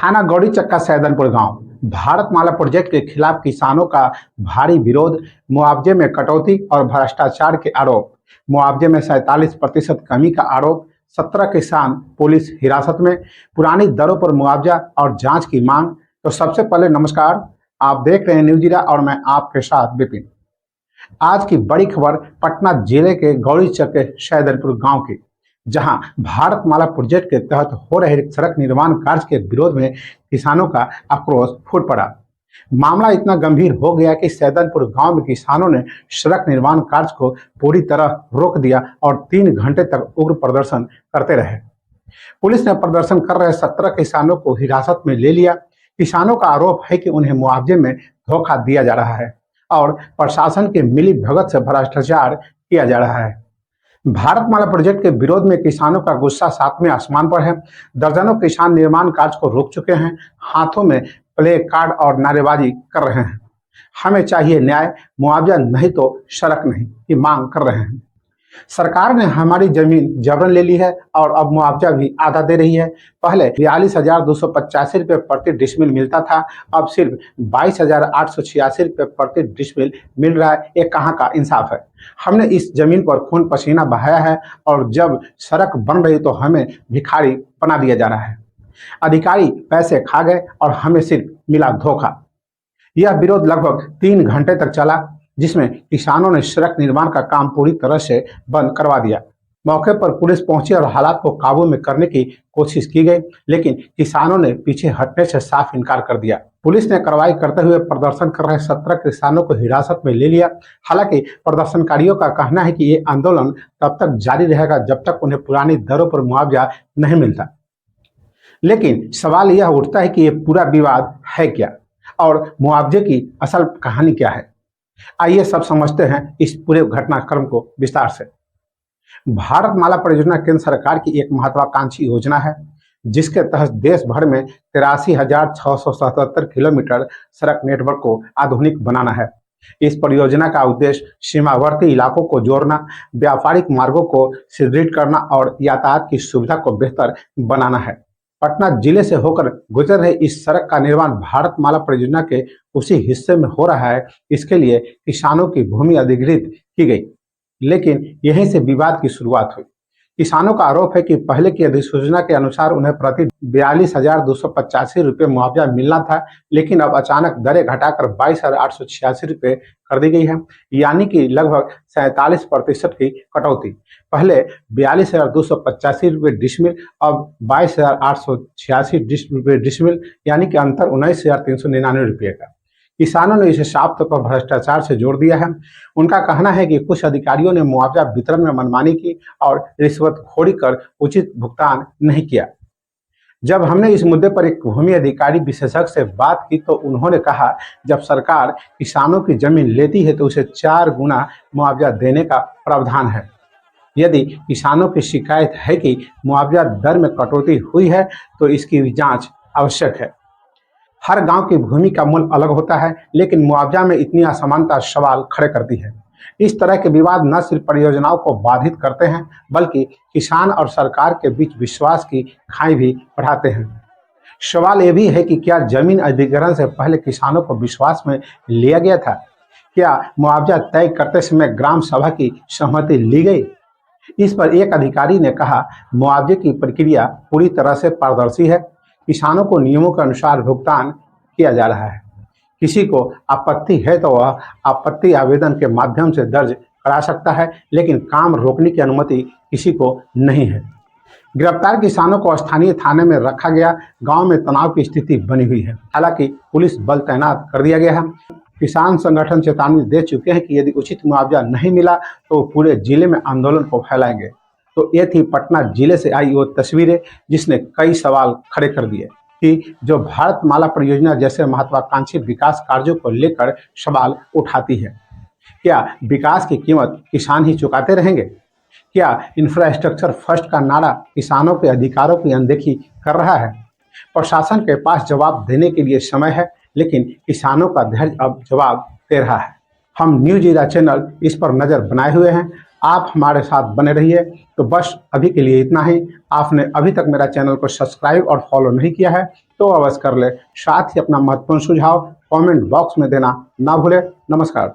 थाना गौरी चक्का सैदनपुर गांव भारतमाला प्रोजेक्ट के खिलाफ किसानों का भारी विरोध, मुआवजे में कटौती और भ्रष्टाचार के आरोप। मुआवजे में 47% कमी का आरोप, 17 किसान पुलिस हिरासत में, पुरानी दरों पर मुआवजा और जांच की मांग। तो सबसे पहले नमस्कार, आप देख रहे हैं न्यूज जीरा और मैं आपके साथ विपिन। आज की बड़ी खबर पटना जिले के गौरी चक्के सैदनपुर गांव की, जहां भारतमाला प्रोजेक्ट के तहत हो रहे सड़क निर्माण कार्य के विरोध में किसानों का आक्रोश फूट पड़ा। मामला इतना गंभीर हो गया कि सैदनपुर गांव में किसानों ने सड़क निर्माण कार्य को पूरी तरह रोक दिया और 3 घंटे तक उग्र प्रदर्शन करते रहे। पुलिस ने प्रदर्शन कर रहे 17 किसानों को हिरासत में ले लिया। किसानों का आरोप है कि उन्हें मुआवजे में धोखा दिया जा रहा है और प्रशासन के मिली भगत से भ्रष्टाचार किया जा रहा है। भारतमाला प्रोजेक्ट के विरोध में किसानों का गुस्सा सातवें आसमान पर है। दर्जनों किसान निर्माण कार्य को रोक चुके हैं, हाथों में प्ले कार्ड और नारेबाजी कर रहे हैं। हमें चाहिए न्याय, मुआवजा नहीं तो सड़क नहीं की मांग कर रहे हैं। सरकार ने हमारी जमीन जबरन ले ली है और अब मुआवजा भी आधा दे रही है। पहले 42,285 रुपये प्रति डिसमिल मिलता था, अब सिर्फ 22,886 रुपये प्रति डिसमिल मिल रहा है। ये कहाँ का इंसाफ है? हमने इस जमीन पर खून पसीना बहाया है और जब सड़क बन रही तो हमें भिखारी बना दिया जा रहा है। अधिकारी पैसे खा गए और हमें सिर्फ मिला धोखा। यह विरोध लगभग 3 घंटे तक चला, जिसमें किसानों ने सड़क निर्माण का काम पूरी तरह से बंद करवा दिया। मौके पर पुलिस पहुंची और हालात को काबू में करने की कोशिश की गई, लेकिन किसानों ने पीछे हटने से साफ इनकार कर दिया। पुलिस ने कार्रवाई करते हुए प्रदर्शन कर रहे 17 किसानों को हिरासत में ले लिया। हालांकि प्रदर्शनकारियों का कहना है कि ये आंदोलन तब तक जारी रहेगा जब तक उन्हें पुरानी दरों पर मुआवजा नहीं मिलता। लेकिन सवाल यह उठता है कि ये पूरा विवाद है क्या और मुआवजे की असल कहानी क्या है। आइए सब समझते हैं इस पूरे घटनाक्रम को विस्तार से। भारतमाला परियोजना केंद्र सरकार की एक महत्वाकांक्षी योजना है, जिसके तहत देश भर में 83,677 किलोमीटर सड़क नेटवर्क को आधुनिक बनाना है। इस परियोजना का उद्देश्य सीमावर्ती इलाकों को जोड़ना, व्यापारिक मार्गों को सुदृढ़ करना और यातायात की सुविधा को बेहतर बनाना है। पटना जिले से होकर गुजर रहे इस सड़क का निर्माण भारतमाला परियोजना के उसी हिस्से में हो रहा है। इसके लिए किसानों की भूमि अधिग्रहित की गई, लेकिन यहीं से विवाद की शुरुआत हुई। किसानों का आरोप है कि पहले की अधिसूचना के अनुसार उन्हें प्रति 42,285 रुपये मुआवजा मिलना था, लेकिन अब अचानक दरें घटाकर 22,886 रुपये कर दी गई है, यानी कि लगभग 47% की कटौती। पहले 42,285 रुपये डिसमिल, अब 22,886 रुपये डिसमिल, यानी कि अंतर 19,399 रुपये का। किसानों ने इसे साफ तौर पर भ्रष्टाचार से जोड़ दिया है। उनका कहना है कि कुछ अधिकारियों ने मुआवजा वितरण में मनमानी की और रिश्वतखोरी कर उचित भुगतान नहीं किया। जब हमने इस मुद्दे पर एक भूमि अधिकारी विशेषज्ञ से बात की तो उन्होंने कहा, जब सरकार किसानों की जमीन लेती है तो उसे 4 गुना मुआवजा देने का प्रावधान है। यदि किसानों की शिकायत है कि मुआवजा दर में कटौती हुई है तो इसकी जांच आवश्यक है। हर गांव की भूमि का मूल्य अलग होता है, लेकिन मुआवजा में इतनी असमानता सवाल खड़े करती है। इस तरह के विवाद न सिर्फ परियोजनाओं को बाधित करते हैं, बल्कि किसान और सरकार के बीच विश्वास की खाई भी बढ़ाते हैं। सवाल यह भी है कि क्या जमीन अधिग्रहण से पहले किसानों को विश्वास में लिया गया था? क्या मुआवजा तय करते समय ग्राम सभा की सहमति ली गई? इस पर एक अधिकारी ने कहा, मुआवजे की प्रक्रिया पूरी तरह से पारदर्शी है। किसानों को नियमों के अनुसार भुगतान किया जा रहा है। किसी को आपत्ति है तो वह आपत्ति आवेदन के माध्यम से दर्ज करा सकता है, लेकिन काम रोकने की अनुमति किसी को नहीं है। गिरफ्तार किसानों को स्थानीय थाने में रखा गया। गांव में तनाव की स्थिति बनी हुई है। हालांकि पुलिस बल तैनात कर दिया गया है। किसान संगठन चेतावनी दे चुके हैं कि यदि उचित मुआवजा नहीं मिला तो पूरे जिले में आंदोलन को फैलाएंगे। तो ये थी पटना जिले से आई वो तस्वीरें, जिसने कई सवाल खड़े कर दिए कि जो भारतमाला परियोजना जैसे महत्वाकांक्षी विकास कार्यों को लेकर सवाल उठाती है। क्या विकास की कीमत किसान ही चुकाते रहेंगे? क्या इंफ्रास्ट्रक्चर फर्स्ट का नारा किसानों के अधिकारों की अनदेखी कर रहा है? प्रशासन के पास जवाब देने के लिए समय है, लेकिन किसानों का धैर्य अब जवाब दे रहा है। हम न्यूज जीरा चैनल इस पर नज़र बनाए हुए हैं। आप हमारे साथ बने रहिए। तो बस अभी के लिए इतना ही। आपने अभी तक मेरा चैनल को सब्सक्राइब और फॉलो नहीं किया है तो अवश्य कर ले। साथ ही अपना महत्वपूर्ण सुझाव कमेंट बॉक्स में देना ना भूले। नमस्कार।